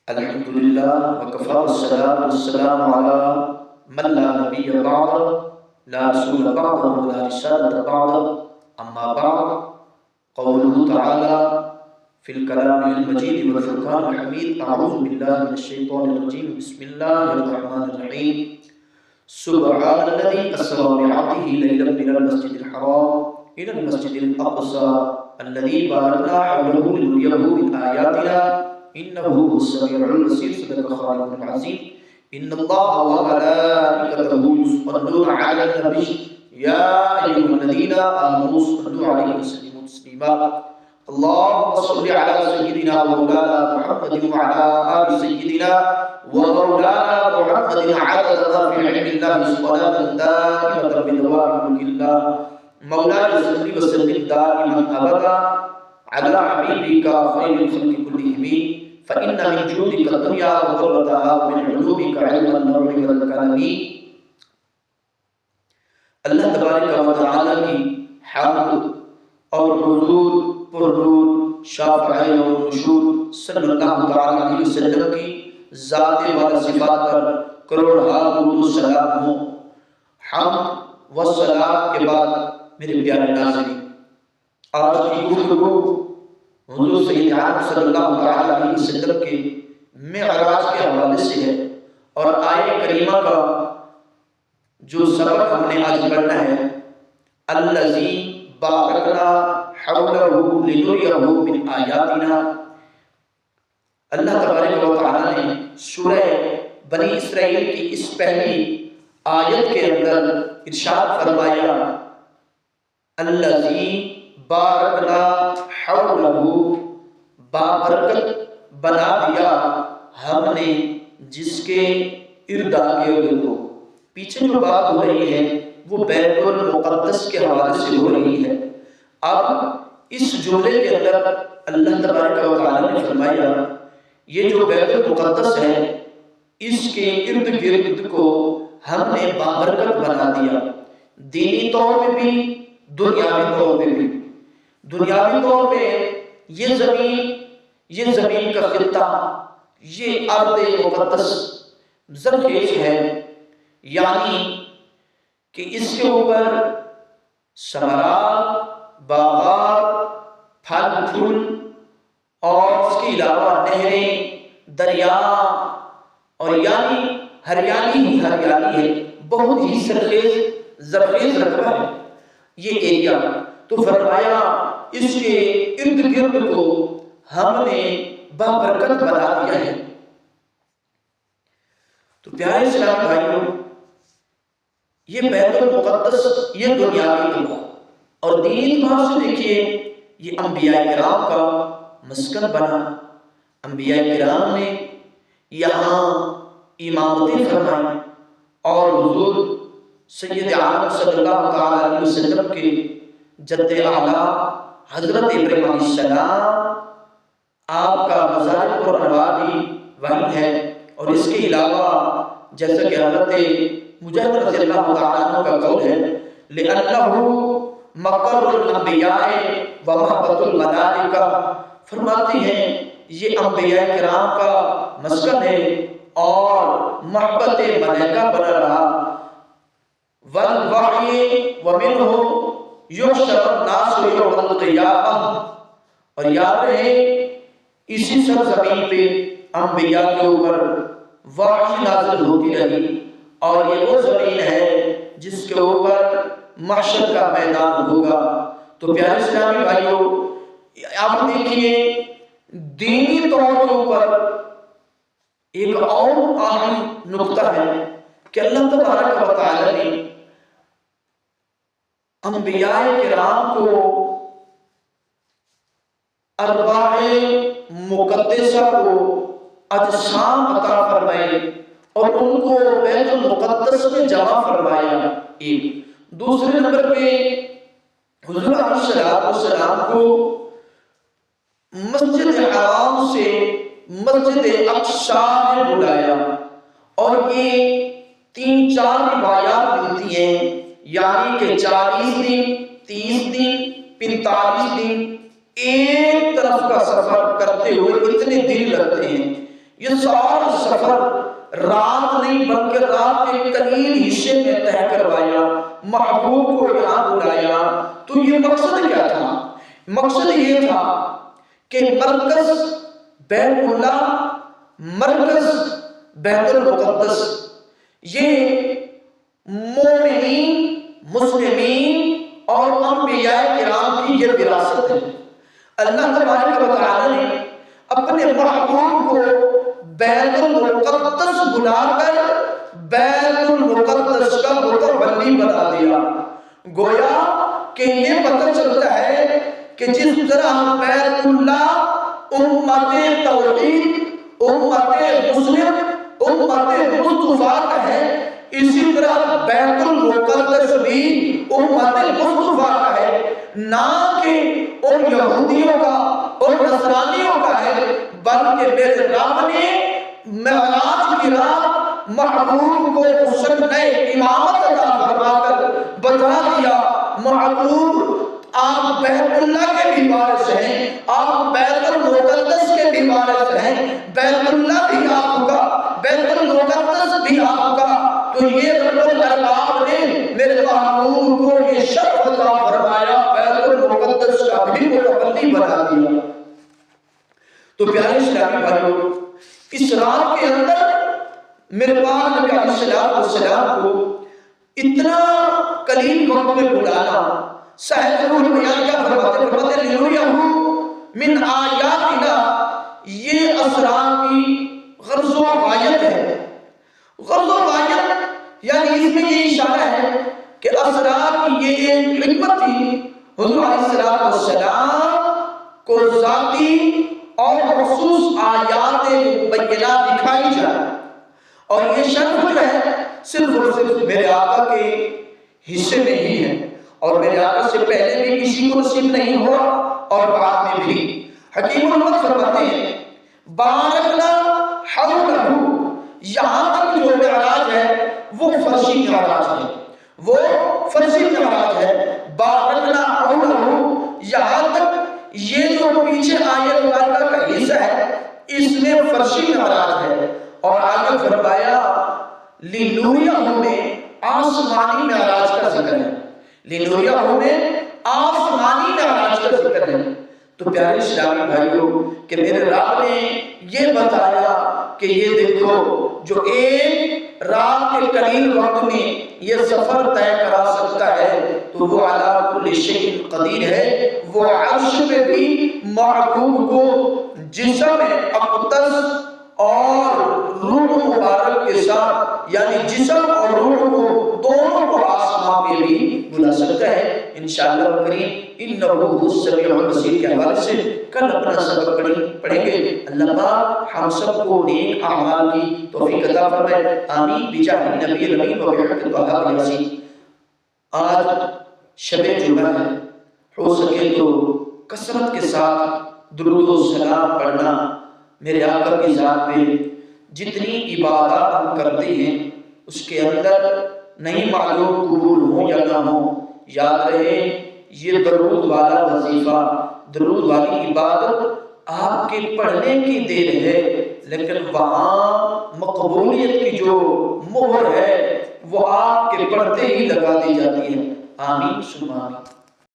الحمد للہ وکفى والصلاة والسلام على من لا نبی بعد لا رسول بعد ولا رسالة بعد اما بعد قوله تعالى في الكلام المجيد والفرقان الحميد اعوذ بالله من الشيطان الرجيم بسم الله الرحمن الرحيم سبحان الذي اسرى بعبده ليلا من المسجد الحرام الى المسجد الاقصى الذي باركنا حوله لنريه من آياتنا إنه هو السميع البصير صدق خالق العظيم إن الله وملائكته يصلون على النبي يا أيها الذين آمنوا صلوا عليه وسلموا تسليما اللهم صل على سيدنا ومولانا محمد وعلى آل سيدنا ومولانا محمد عدد ما في علم الله صلاة دائمة بدوام ملك الله مولانا صل وسلم دائما أبدا على حبيبك خير الخلق كلهم فإن من جودك الدنيا وضرتها ومن علومك علم النوع والكلام اللہ تبارک و تعالی کی حمد اور حضور پرنور شافع و نشور صلی اللہ علیہ وسلم کی ذات و صفات پر کروڑا درود و سلام ہوں۔ حمد و صلات کے بعد میرے پیارے ناظرین، آج کی گفتگو حضور سید عالم صلی اللہ علیہ وسلم کے معراج کے حوالے سے ہے، اور آیہ کریمہ کا جو سبق ہم نے آج پڑھنا ہے، الذی بارکنا حولہ لنریہ من آیاتنا۔ اللہ تبارک و تعالی نے سورہ بنی اسرائیل کی اس پہلی آیت کے اندر ارشاد فرمایا، الذی بارکنا حولہ، بابرکت بنا دیا ہم نے جس کے ارد گرد کو۔ پیچھے جو بات ہو رہی ہے وہ بیت المقدس کے حوالے سے ہو رہی ہے۔ اب اس جملے کے اندر اللہ تبارک و تعالی نے فرمایا یہ جو بیت المقدس ہے اس کے ارد گرد کو ہم نے بابرکت بنا دیا، دینی طور پہ بھی دنیاوی طور پہ بھی۔ دنیاوی طور پہ یہ زمین کا خطہ، یہ ارض مقدس زرخیز ہے، یعنی کہ اس کے اوپر ثمرات، باغات، پھل پھول اور اس کے علاوہ نہریں، دریا، اور یعنی ہریالی ہی ہریالی ہے، بہت ہی زرخیز رقبہ ہے یہ ایریا۔ تو فرمایا اس کے ارد گرد کو ہم نے بابرکت بنا دیا ہے۔ تو پیارے اسلام بھائیوں، یہ بیت المقدس یہ دنیاوی تو اور دینی اعتبار سے دیکھیے یہ انبیاء کرام کا مسکن بنا۔ انبیاء کرام نے یہاں امامتیں فرمائی، اور حضور سید عالم صلی اللہ علیہ وسلم کے جد اعلیٰ حضرت ابراہیم علیہ السلام آپ کا مزار پر انوار بھی وہیں ہے، اور اس کے علاوہ جیسا کہ حضرت مجاہد رضی اللہ تعالیٰ عنہ کا قول ہے لِأَنَّهُ مَقَرُّ الْأَنْبِيَاءِ وَمَحْبَةُ الْمَلَائِكَةِ، فرماتے ہیں یہ انبیاء کرام کا مسکن ہے اور محبت ملائکہ بنا رہا۔ وَالْوَحْيِ وَمِنْهُ یحشر الناس یوم القیامہ، اور یاد رہے اسی سرزمین پہ انبیاء کے اوپر وحی نازل ہوتی رہی، اور یہ وہ زمین ہے جس کے اوپر محشر کا میدان ہوگا۔ تو پیارے اسلامی بھائیوں، آپ دیکھیے دینی طور کے اوپر ایک اور اہم نقطہ ہے کہ اللہ تبارک و تعالی نے انبیاء کرام کو ارواح مقدسہ کو اجسام عطا فرمائے اور ان کو بیت المقدس میں جمع فرمایا۔ ایک دوسرے نمبر پہ حضور علیہ السلام کو مسجد حرام سے مسجد اقصی میں بلایا، اور یہ 3-4 روایات ملتی ہیں، یعنی کہ 40 دن، 30 دن، 45 دن ایک طرف کا سفر کرتے ہوئے اتنے دن لگتے ہیں۔ یہ سارا سفر رات نہیں بلکہ رات کے قلیل حصے میں طے کروایا، محبوب کو یہاں بلایا، تو یہ مقصد کیا تھا؟ مقصد یہ تھا کہ مرکز بیت اللہ، مرکز بیت المقدس، یہ مومنین، مسلمین اور انبیاء کرام کی یہ وراثت ہے۔ اللہ تبارک و تعالی نے اپنے محبوب کو بیت المقدس بلا کر بیت المقدس کا متولی بنا دیا۔ گویا کہ یہ پتہ چلتا ہے کہ جس طرح بیت اللہ امت توحید، امت مسلم، امت مصطفیٰ کا ہے، اسی طرح بیت المقدس بھی امت مصطفیٰ کا ہے، نہ کہ ان یہودیوں کا، ان نصرانیوں کا ہے، بلکہ میرے رب نے معراج کی رات محبوب کو مسنّ امامت عطا فرما کر بتا دیا، محبوب آپ بیت اللہ کے بھی وارث ہیں، آپ بیت المقدس کے بھی وارث ہیں، بیت اللہ بھی آپ کا، بیت المقدس بھی آپ کا۔ تو یہ رب الارباب نے میرے محبوب کو یہ شرف عطا فرمایا، بیت المقدس کا بھی متولی بنا دیا۔ تو پیارے اسلامی بھائیوں، اس رات کے اندر میرے پاک نبی علیہ السلام کو اتنا قلیل وقت میں بلانا، صاحب روح بیان کیا فرماتے لِنُرِيَهُ مِنْ آیاتنا، یہ اسرار کی غرض و غایت ہے۔ غرض و غایت یعنی اس میں یہ اشارہ ہے کہ اسرار کی یہ ایک حکمت تھی، حضور علیہ السلام کو ذاتی اور خصوص آیات بینات دکھائی جائے، اور یہ شرف جو ہے صرف اور صرف میرے آقا کے حصے میں ہی ہے، اور میرے آقا سے پہلے بھی کسی کو نصیب نہیں ہوا اور بعد میں بھی۔ حکیم الامت فرماتے ہیں بارکنا حولہ، یہاں تک جو معراج ہے وہ فرشی معراج ہے، وہ فرشی معراج ہے۔ بارکنا حولہ، یہاں تک یہ جو پیچھے آیت مبارکہ کا حصہ ہے اس میں فرشی معراج ہے، اور آگے فرمایا لِنُرِيَهُ میں آسمانی معراج کا ذکر ہے، لِنُرِيَهُ میں آسمانی معراج کا ذکر ہے۔ تو پیارے اسلامی بھائیوں کہ میرے رب نے یہ بتایا کہ یہ دیکھو جو ایک رات کے قلیل وقت میں یہ سفر طے کرا سکتا ہے تو وہ علی کل شیء قدیر ہے، وہ عرش پہ بھی محبوب کو جسم اقدس اور روح مبارک کے ساتھ، یعنی جسم اور روح کو دونوں کو آسمان میں بھی بلا سکتا ہے۔ انشاءاللہ کریم انہو السمیع البصیر کے حوالے سے کل اپنا سبق پڑھیں گے۔ اللہ پاک ہم سب کو نیک اعمال کی توفیق عطا فرمائے، آمین بجاہ نبی الامین و بحق طہ یاسین۔ آج شب جمعہ ہے، ہو سکے تو کثرت کے ساتھ درود و سلام پڑھنا میرے آقا کی ذات پہ۔ جتنی عبادات ہم کرتے ہیں اس کے اندر نہیں معلوم قبول ہوں یا نہ ہوں، یاد رہے یہ درود والا وظیفہ، درود والی عبادت آپ کے پڑھنے کی دیر ہے، لیکن وہاں مقبولیت کی جو مہر ہے وہ آپ کے پڑھتے ہی لگا دی جاتی ہے۔ آمین ثم آمین۔